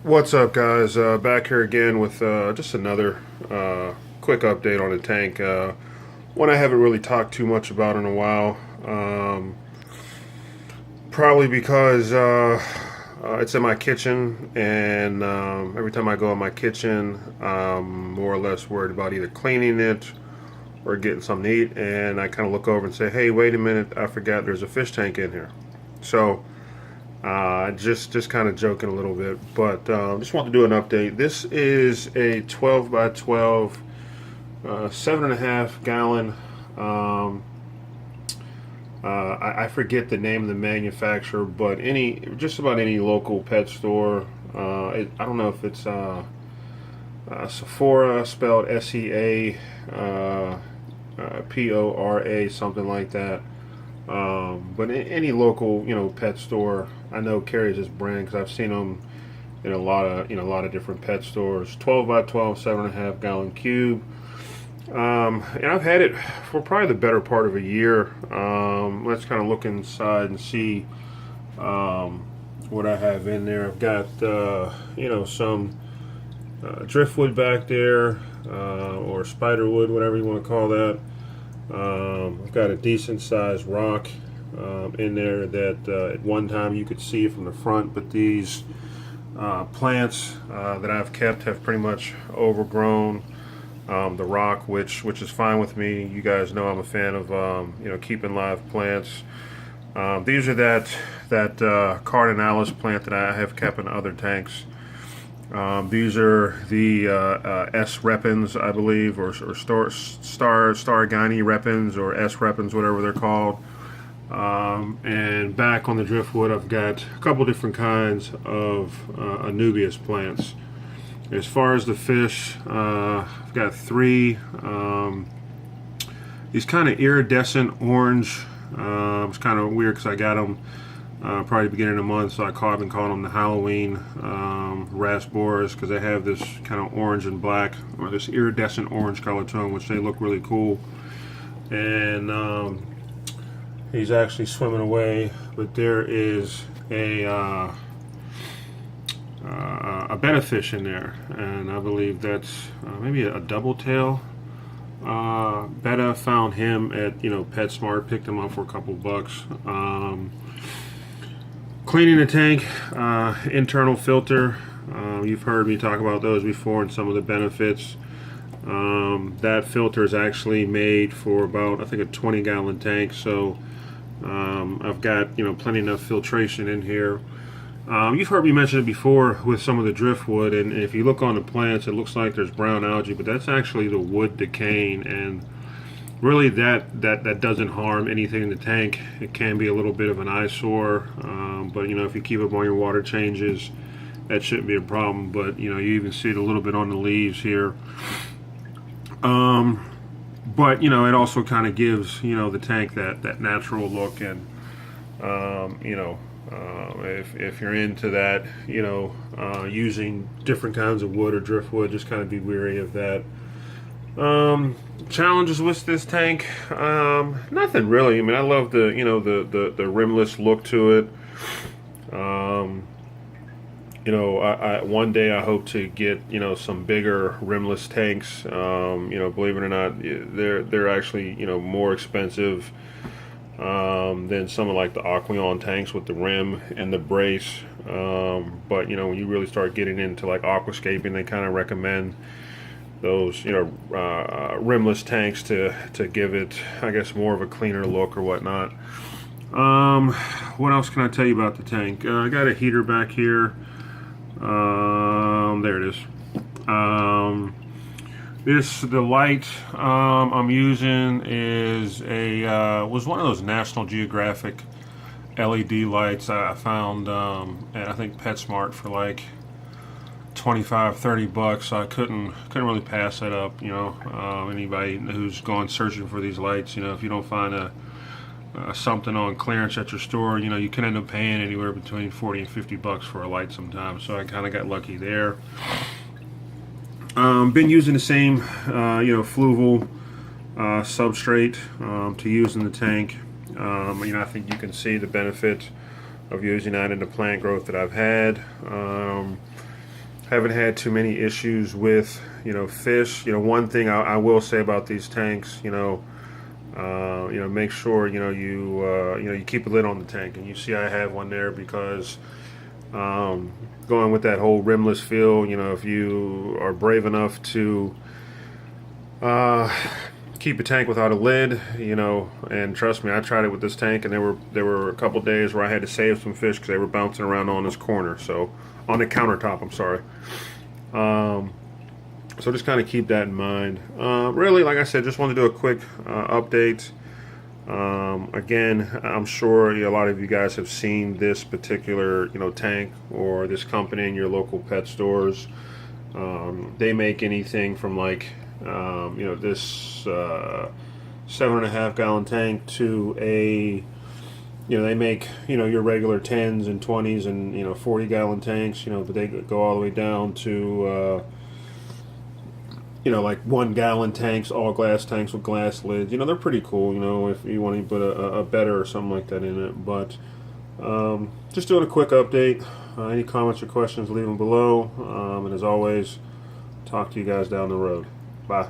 What's up, guys? Back here again with just another quick update on the tank. One I haven't really talked too much about in a while. Probably because it's in my kitchen, and every time I go in my kitchen, I'm more or less worried about either cleaning it or getting something to eat. And I kind of look over and say, "Hey, wait a minute! I forgot there's a fish tank in here." So just kind of joking a little bit, but just want to do an update. This is a 12 by 12, 7.5 gallon. Um, I forget the name of the manufacturer, but just about any local pet store. I don't know if it's Sephora, spelled Seapora, something like that. But any local, pet store, I know carries this brand because I've seen them in a lot of different pet stores. 12 by 12, 7.5 gallon cube. And I've had it for probably the better part of a year. Let's kind of look inside and see what I have in there. I've got some driftwood back there, or spiderwood, whatever you want to call that. I've got a decent sized rock in there that at one time you could see from the front, but these plants that I've kept have pretty much overgrown the rock, which is fine with me. You guys know I'm a fan of keeping live plants. These are that cardinalis plant that I have kept in other tanks. These are the S. repens, I believe, or Stargini repens, or S. repens, whatever they're called. And back on the driftwood, I've got a couple different kinds of Anubias plants. As far as the fish, I've got three. These kind of iridescent orange. It's kind of weird because I got them probably the beginning of the month, so I've been calling them the Halloween rasboras because they have this kind of orange and black, or this iridescent orange color tone, which they look really cool. And he's actually swimming away, but there is a betta fish in there, and I believe that's maybe a double tail betta. Found him at PetSmart, picked him up for a couple bucks. Cleaning the tank, internal filter. You've heard me talk about those before and some of the benefits. That filter is actually made for about, I think, a 20-gallon tank, so I've got plenty enough filtration in here. You've heard me mention it before with some of the driftwood, and if you look on the plants, it looks like there's brown algae, but that's actually the wood decaying, and really that doesn't harm anything in the tank. It can be a little bit of an eyesore, but if you keep up on your water changes, that shouldn't be a problem. But you even see it a little bit on the leaves here. But it also kind of gives the tank that natural look, and if you're into that, using different kinds of wood or driftwood, just kind of be wary of that. Challenges with this tank, nothing really. I mean, I love the rimless look to it. I one day I hope to get some bigger rimless tanks. Believe it or not, they're actually more expensive than some of like the Aqueon tanks with the rim and the brace. But when you really start getting into like aquascaping, they kind of recommend those rimless tanks to give it, I guess, more of a cleaner look or whatnot. What else can I tell you about the tank? I got a heater back here. There it is. The light I'm using is was one of those National Geographic LED lights I found at, I think, PetSmart for like 25-30 bucks. So I couldn't really pass that up. Anybody who's gone searching for these lights, if you don't find something on clearance at your store, you can end up paying anywhere between 40 and 50 bucks for a light sometimes. So I kind of got lucky there. Been using the same fluval substrate to use in the tank. I think you can see the benefit of using that in the plant growth that I've had. Haven't had too many issues with, fish. One thing I will say about these tanks, make sure you keep a lid on the tank, and you see I have one there because going with that whole rimless feel. If you are brave enough to keep a tank without a lid, and trust me, I tried it with this tank, and there were a couple days where I had to save some fish because they were bouncing around on this corner, so on the countertop. I'm sorry. So just kind of keep that in mind. Really, like I said, just want to do a quick update. Again, I'm sure a lot of you guys have seen this particular tank or this company in your local pet stores. They make anything from like this 7.5 gallon tank to a they make your regular 10s and 20s and 40 gallon tanks, but they go all the way down to like 1 gallon tanks, all glass tanks with glass lids. They're pretty cool, if you want to put a better or something like that in it. But just doing a quick update. Any comments or questions, leave them below. And as always, talk to you guys down the road. Bye.